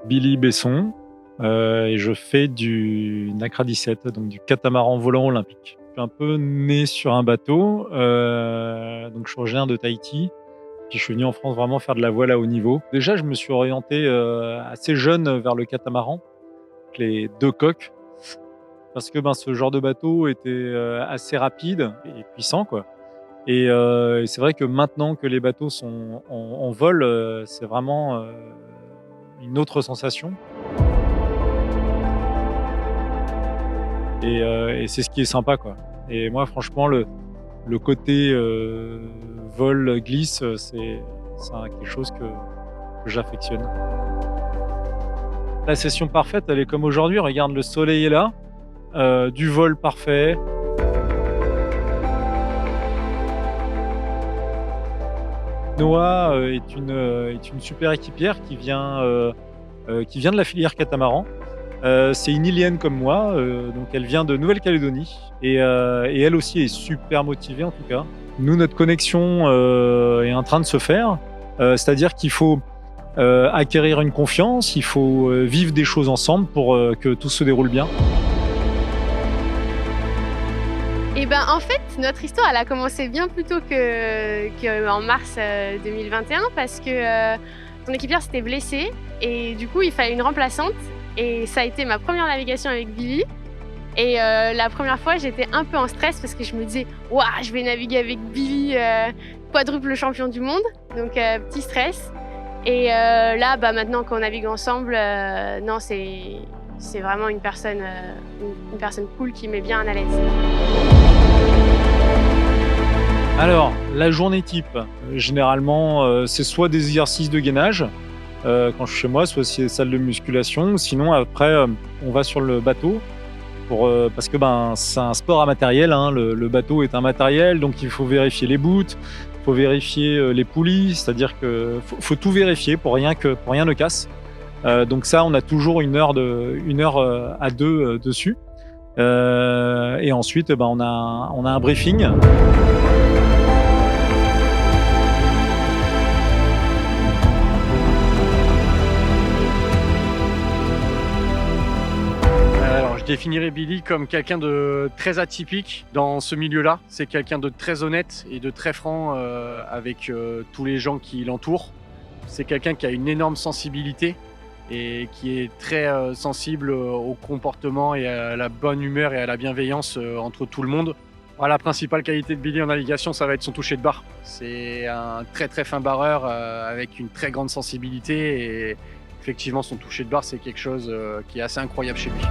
Billy Besson, et je fais du Nacra 17, donc du catamaran volant olympique. Je suis un peu né sur un bateau, donc je suis originaire de Tahiti, puis je suis venu en France vraiment faire de la voile à haut niveau. Déjà, je me suis orienté, assez jeune vers le catamaran, avec les 2 coques, parce que, ce genre de bateau était, assez rapide et puissant, quoi. Et c'est vrai que maintenant que les bateaux sont en vol, c'est vraiment, une autre sensation. Et c'est ce qui est sympa, quoi. Et moi, franchement, le côté, vol, glisse, c'est quelque chose que j'affectionne. La session parfaite, elle est comme aujourd'hui. Regarde, le soleil est là, du vol parfait. Noah, est une super équipière qui vient de la filière catamaran. C'est une Ilienne comme moi, donc elle vient de Nouvelle-Calédonie et elle aussi est super motivée en tout cas. Nous, notre connexion, est en train de se faire, c'est-à-dire qu'il faut, acquérir une confiance, il faut, vivre des choses ensemble pour, que tout se déroule bien. Et ben, en fait, notre histoire, elle a commencé bien plus tôt qu'en mars 2021 parce que son équipière s'était blessée et du coup, il fallait une remplaçante. Et ça a été ma première navigation avec Billy. Et la première fois, j'étais un peu en stress parce que je me disais, waouh, je vais naviguer avec Billy, quadruple champion du monde. Donc, petit stress. Et là, maintenant qu'on navigue ensemble, non, c'est vraiment une personne cool qui met bien à l'aise. Alors, la journée type, généralement, c'est soit des exercices de gainage, quand je suis chez moi, soit c'est salle de musculation. Sinon après, on va sur le bateau parce que, c'est un sport à matériel, hein. Le bateau est un matériel, donc il faut vérifier les bouts, il faut vérifier, les poulies, c'est-à-dire que faut tout vérifier pour rien ne casse. Donc ça, on a toujours une heure, à 2, dessus. Et ensuite, on a un briefing. Alors, je définirais Billy comme quelqu'un de très atypique dans ce milieu-là. C'est quelqu'un de très honnête et de très franc avec tous les gens qui l'entourent. C'est quelqu'un qui a une énorme sensibilité et qui est très sensible au comportement et à la bonne humeur et à la bienveillance entre tout le monde. La principale qualité de Billy en navigation, ça va être son toucher de barre. C'est un très très fin barreur avec une très grande sensibilité et effectivement son toucher de barre, c'est quelque chose qui est assez incroyable chez lui.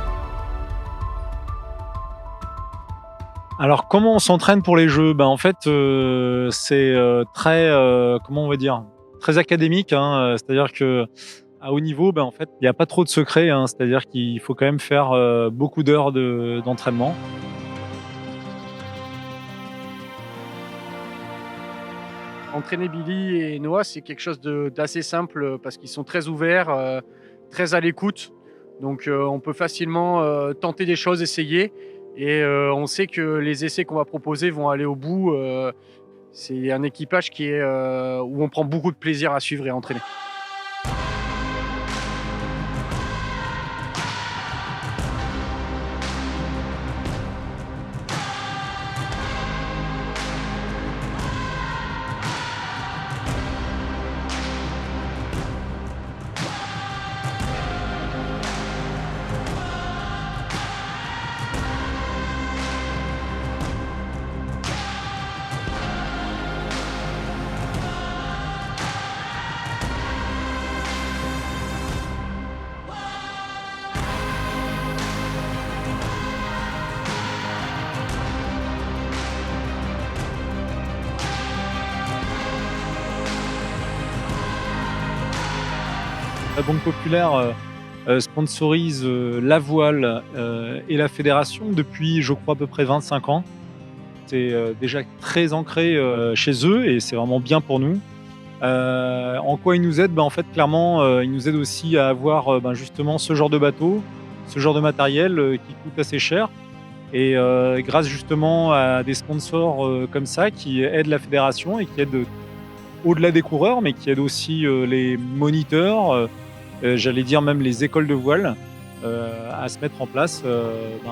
Alors, comment on s'entraîne pour les jeux? En fait, c'est, très, comment on va dire? Très académique, hein, c'est-à-dire qu'à haut niveau, en fait, il y a pas trop de secrets, hein. C'est-à-dire qu'il faut quand même faire, beaucoup d'heures d'entraînement. Entraîner Billy et Noah, c'est quelque chose d'assez simple parce qu'ils sont très ouverts, très à l'écoute. Donc on peut facilement tenter des choses, essayer. Et on sait que les essais qu'on va proposer vont aller au bout. C'est un équipage où on prend beaucoup de plaisir à suivre et à entraîner. La Banque Populaire, sponsorise, la voile, et la fédération depuis, je crois, à peu près 25 ans. C'est, déjà très ancré, chez eux et c'est vraiment bien pour nous. En quoi ils nous aident? En fait, clairement, ils nous aident aussi à avoir, justement ce genre de bateau, ce genre de matériel, qui coûte assez cher et grâce justement à des sponsors, comme ça qui aident la fédération et qui aident, au-delà des coureurs, mais qui aident aussi, les moniteurs, j'allais dire même les écoles de voile, à se mettre en place.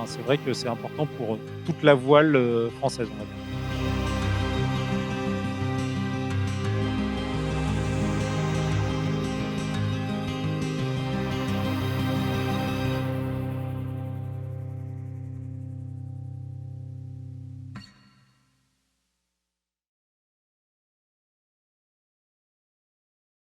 C'est vrai que c'est important pour toute la voile, française, on va dire.